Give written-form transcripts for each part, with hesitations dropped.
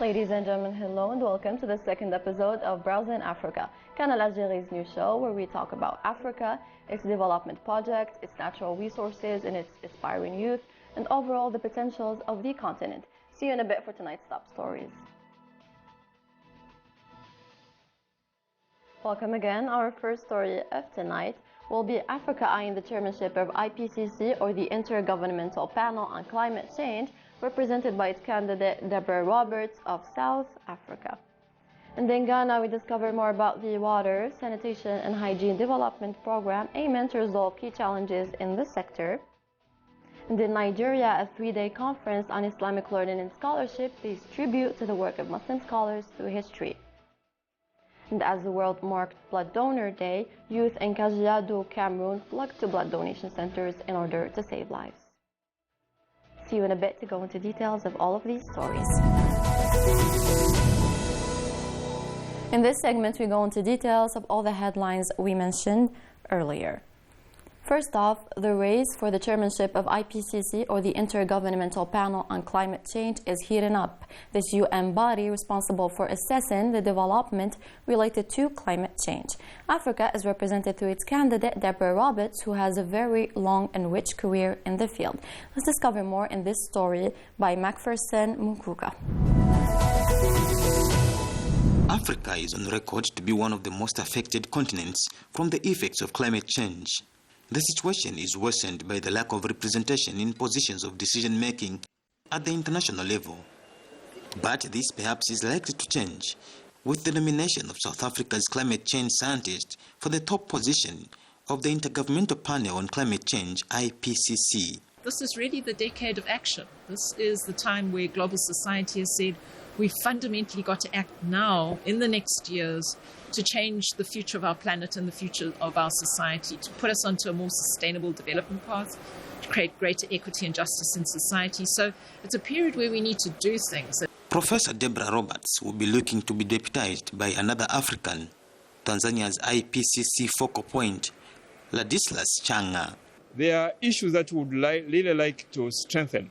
Ladies and gentlemen, hello and welcome to the second episode of Browsing Africa, Canal Algérie's new show where we talk about Africa, its development projects, its natural resources, and its aspiring youth, and overall the potentials of the continent. See you in a bit for tonight's top stories. Welcome again. Our first story of tonight will be Africa eyeing the chairmanship of IPCC, or the Intergovernmental Panel on Climate Change, represented by its candidate Deborah Roberts of South Africa. And in Ghana, we discover more about the Water, Sanitation and Hygiene Development Program aiming to resolve key challenges in the sector. And in Nigeria, a three-day conference on Islamic learning and scholarship pays tribute to the work of Muslim scholars through history. And as the world marked Blood Donor Day, youth in Kajiado, Cameroon flocked to blood donation centers in order to save lives. See you in a bit to go into details of all of these stories. In this segment, we go into details of all the headlines we mentioned earlier. First off, the race for the chairmanship of IPCC, or the Intergovernmental Panel on Climate Change, is heating up. This UN body responsible for assessing the development related to climate change. Africa is represented through its candidate, Deborah Roberts, who has a very long and rich career in the field. Let's discover more in this story by Macpherson Mukuka. Africa is on record to be one of the most affected continents from the effects of climate change. The situation is worsened by the lack of representation in positions of decision-making at the international level. But this perhaps is likely to change with the nomination of South Africa's climate change scientist for the top position of the Intergovernmental Panel on Climate Change, IPCC. This is really the decade of action. This is the time where global society has said we've fundamentally got to act now in the next years to change the future of our planet and the future of our society, to put us onto a more sustainable development path, to create greater equity and justice in society. So it's a period where we need to do things. Professor Deborah Roberts will be looking to be deputized by another African, Tanzania's IPCC focal point, Ladislas Changa. There are issues that we would really like to strengthen.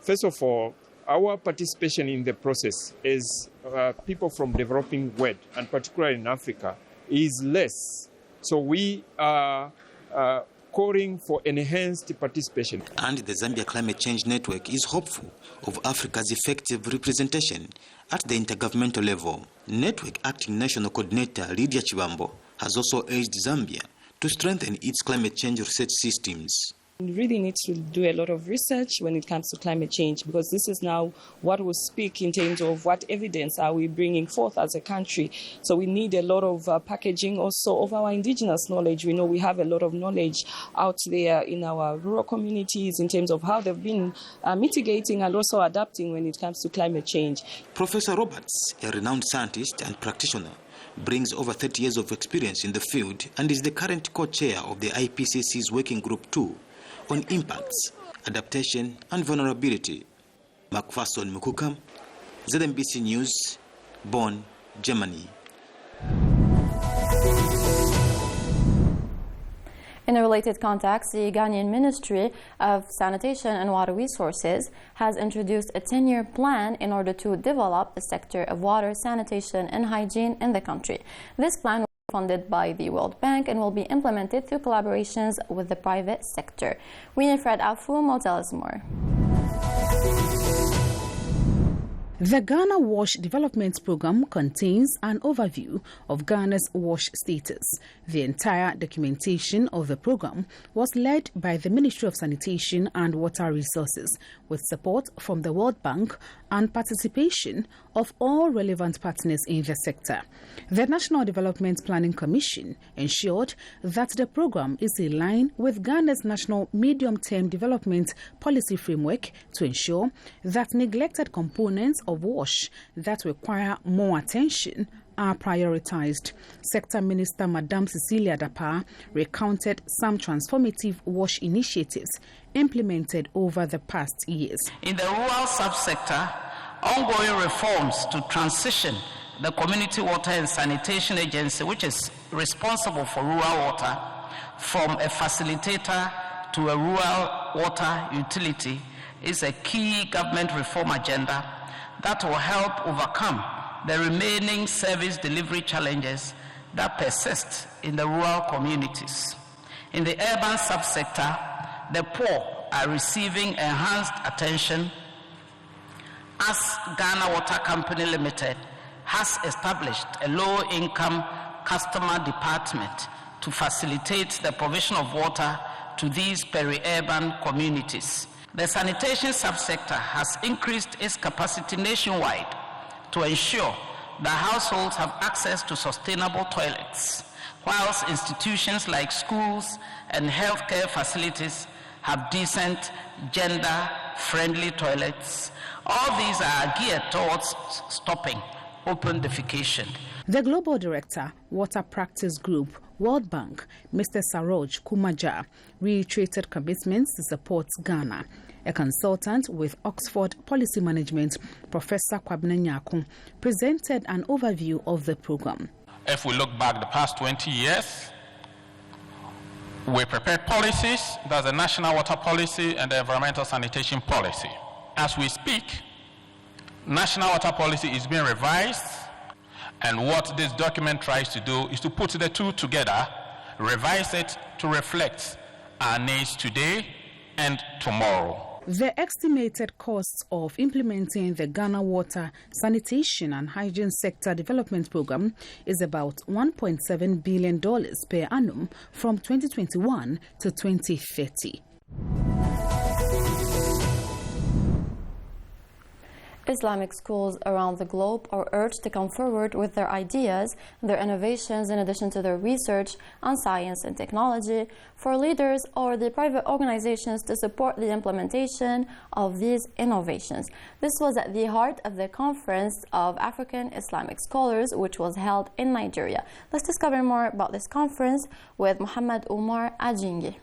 First of all, our participation in the process as people from developing world, and particularly in Africa, is less. So we are calling for enhanced participation. And the Zambia Climate Change Network is hopeful of Africa's effective representation at the intergovernmental level. Network Acting National Coordinator Lydia Chibambo has also urged Zambia to strengthen its climate change research systems. We really need to do a lot of research when it comes to climate change, because this is now what will speak in terms of what evidence are we bringing forth as a country. So we need a lot of packaging also of our indigenous knowledge. We know we have a lot of knowledge out there in our rural communities in terms of how they've been mitigating and also adapting when it comes to climate change. Professor Roberts, a renowned scientist and practitioner, brings over 30 years of experience in the field and is the current co-chair of the IPCC's Working Group 2 on impacts, adaptation and vulnerability. Macpherson Mukuka, ZNBC News, Bonn, Germany. In a related context, the Ghanaian Ministry of Sanitation and Water Resources has introduced a 10-year plan in order to develop the sector of water, sanitation and hygiene in the country. This plan funded by the World Bank and will be implemented through collaborations with the private sector. Winifred Afumo will tell us more. The Ghana Wash Development Program contains an overview of Ghana's wash status. The entire documentation of the program was led by the Ministry of Sanitation and Water Resources, with support from the World Bank and participation of all relevant partners in the sector. The National Development Planning Commission ensured that the program is in line with Ghana's National Medium-Term Development Policy Framework to ensure that neglected components of wash that require more attention are prioritized. Sector Minister Madame Cecilia Dapa recounted some transformative wash initiatives implemented over the past years. In the rural subsector, ongoing reforms to transition the Community Water and Sanitation Agency, which is responsible for rural water, from a facilitator to a rural water utility, is a key government reform agenda that will help overcome the remaining service delivery challenges that persist in the rural communities. In the urban subsector, the poor are receiving enhanced attention as Ghana Water Company Limited has established a low-income customer department to facilitate the provision of water to these peri-urban communities. The sanitation subsector has increased its capacity nationwide to ensure that households have access to sustainable toilets, whilst institutions like schools and healthcare facilities have decent, gender-friendly toilets. All these are geared towards stopping open defecation. The Global Director, Water Practice Group, World Bank, Mr. Saroj Kumaja, reiterated commitments to support Ghana. A consultant with Oxford Policy Management, Professor Kwabena Nyako, presented an overview of the program. If we look back the past 20 years, we prepared policies, that's the National Water Policy and the Environmental Sanitation Policy. As we speak, National Water Policy is being revised, and what this document tries to do is to put the two together, revise it to reflect our needs today and tomorrow. The estimated costs of implementing the Ghana Water, Sanitation and Hygiene Sector Development Program is about $1.7 billion per annum from 2021 to 2030. Islamic schools around the globe are urged to come forward with their ideas and their innovations in addition to their research on science and technology for leaders or the private organizations to support the implementation of these innovations. This was at the heart of the Conference of African Islamic Scholars, which was held in Nigeria. Let's discover more about this conference with Muhammad Umar Ajingi.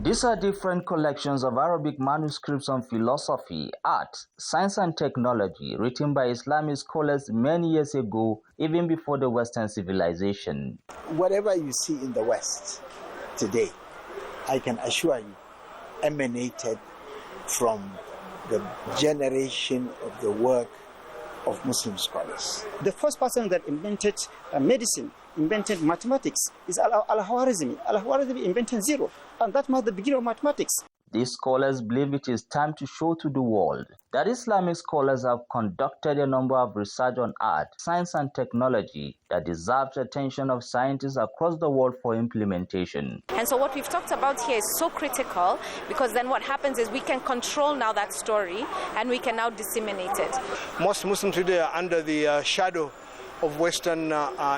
These are different collections of Arabic manuscripts on philosophy, art, science and technology written by Islamic scholars many years ago, even before the Western civilization. Whatever you see in the West today, I can assure you, emanated from the generation of the work of Muslim scholars. The first person that invented medicine, invented mathematics, is Al-Khwarizmi. Al-Khwarizmi invented zero, and that was the beginning of mathematics. These scholars believe it is time to show to the world that Islamic scholars have conducted a number of research on art, science and technology that deserves the attention of scientists across the world for implementation. And so what we've talked about here is so critical, because then what happens is we can control now that story and we can now disseminate it. Most Muslims today are under the shadow of Western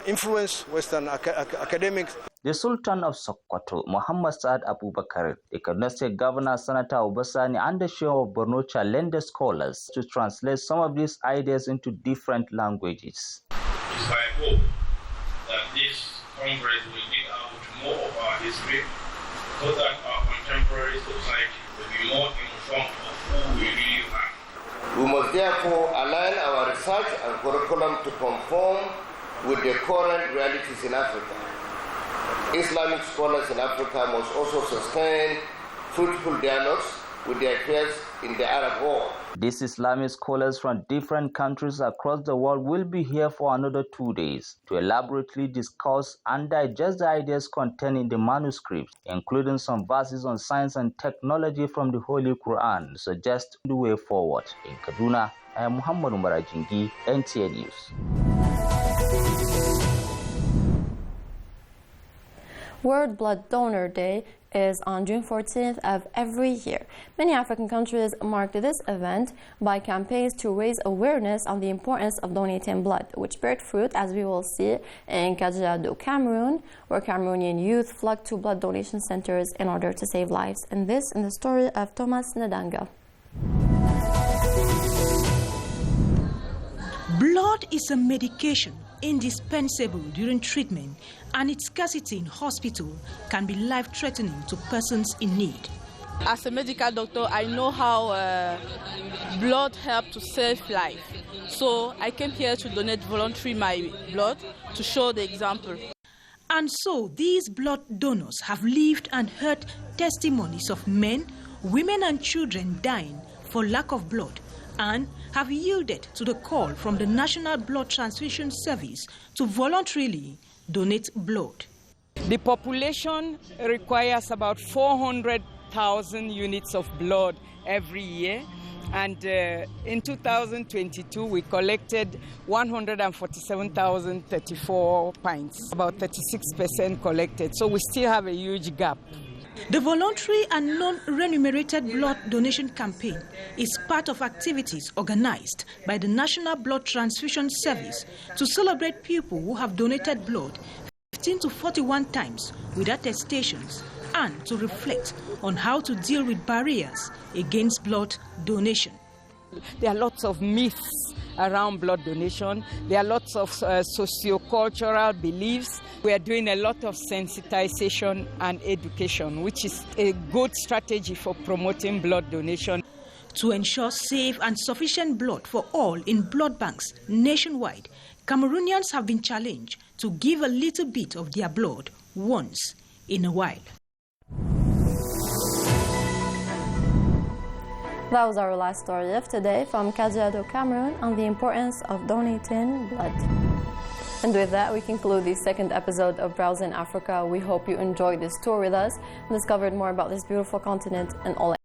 influence, Western academics. The Sultan of Sokoto, Muhammad Saad Abubakar, the Kaduna State Governor, Senator Obasani, and the Sheikh of Borno challenged the scholars to translate some of these ideas into different languages. It's my hope that this Congress will dig out more of our history so that our contemporary society will be more informed of who we really are. We must therefore align our research and curriculum to conform with the current realities in Africa. Islamic scholars in Africa must also sustain fruitful dialogues with their peers in the Arab world. These Islamic scholars from different countries across the world will be here for another 2 days to elaborately discuss and digest the ideas contained in the manuscripts, including some verses on science and technology from the Holy Quran to suggest the way forward. In Kaduna, I am Muhammad Umar Ajingi, NTA News. World Blood Donor Day is on June 14th of every year. Many African countries mark this event by campaigns to raise awareness on the importance of donating blood, which bear fruit, as we will see in Kajiado, Cameroon, where Cameroonian youth flock to blood donation centers in order to save lives. And this in the story of Thomas Nadanga. Blood is a medication indispensable during treatment, and its scarcity in hospital can be life-threatening to persons in need. As a medical doctor, I know how blood helps to save life. So I came here to donate voluntarily my blood to show the example. And so these blood donors have lived and heard testimonies of men, women and children dying for lack of blood and have yielded to the call from the National Blood Transfusion Service to voluntarily donate blood. The population requires about 400,000 units of blood every year. And in 2022, we collected 147,034 pints, about 36% collected. So we still have a huge gap. The voluntary and non-remunerated blood donation campaign is part of activities organized by the National Blood Transfusion Service to celebrate people who have donated blood 15 to 41 times with attestations and to reflect on how to deal with barriers against blood donation. There are lots of myths around blood donation. There are lots of socio-cultural beliefs. We are doing a lot of sensitization and education, which is a good strategy for promoting blood donation. To ensure safe and sufficient blood for all in blood banks nationwide, Cameroonians have been challenged to give a little bit of their blood once in a while. That was our last story of today from Kajiado, Cameroon, on the importance of donating blood. And with that, we conclude the second episode of Browsing Africa. We hope you enjoyed this tour with us and discovered more about this beautiful continent and all